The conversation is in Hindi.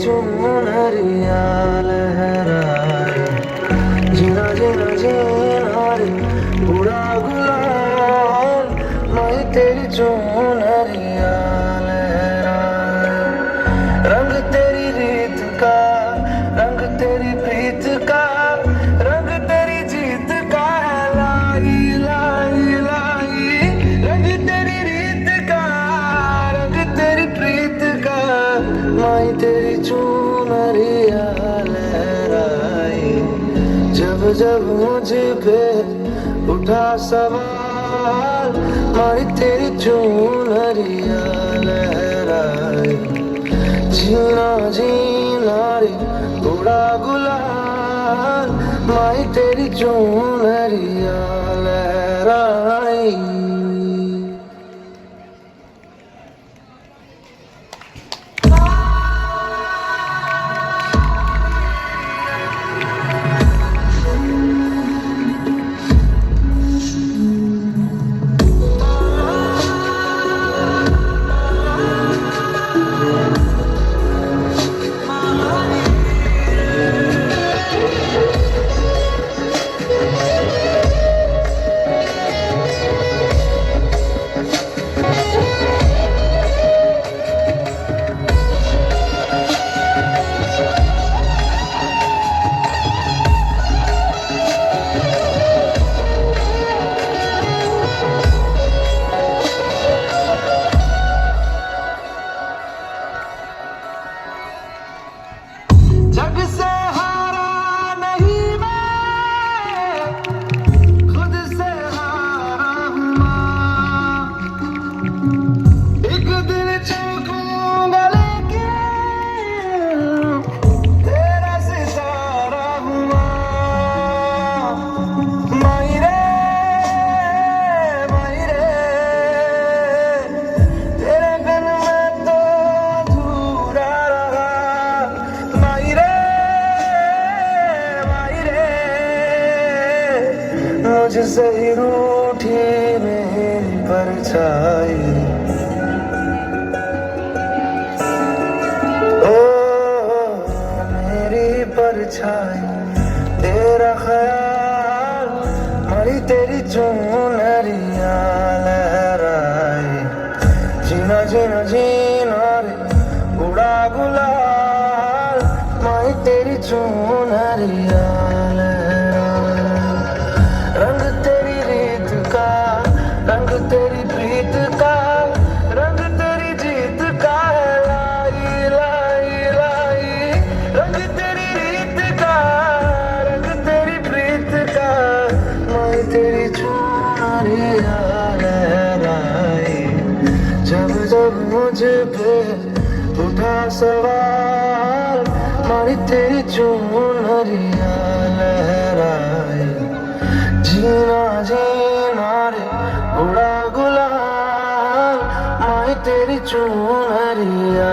चुनरिया लहराए, जीना जीना जीना रे उड़ा गुलाल, मैं तेरी चुनरिया लहराए। रंग तेरी रीत का, रंग तेरी प्रीत का, रंग तेरी जीत का है लाई लाई लाई। रंग तेरी रीत का, रंग तेरी प्रीत का, मैं तेरी चुनरिया लहराई। जब जब मुझ पे उठा सवाल, मैं तेरी चुनरिया लहराई। जीना जीना रे उड़ा गुलाल, मैं तेरी चुनरिया लहराई। जग से हारा नहीं मैं, खुद से हारा हूँ माँ। एक दिन चूकूंगा लेकिन तेरा सितारा हूँ माँ। मायरे मायरे, तेरे बिन मैं तो अधूरा रहा। मायरे मुझसे ही रूठी मेरी परछाई। ओ मेरी परछाई, तेरा ख्याल, मरी तेरी चुनरिया लहराए। जीना जीना जीना रे उड़ा गुलाल, मैं तेरी चुनरिया लहराए। रंग तेरी रीत का, रंग तेरी प्रीत का, रंग तेरी जीत का है लाई लाई लाई। रंग तेरी रीत का, रंग तेरी प्रीत का, मैं तेरी चुनरिया लहराई। जब जब मुझ पे उठा सवाल, मैं तेरी चुनरिया लहराई। जीना जीना रे उड़ा गुलाल, मैं तेरी चुनरिया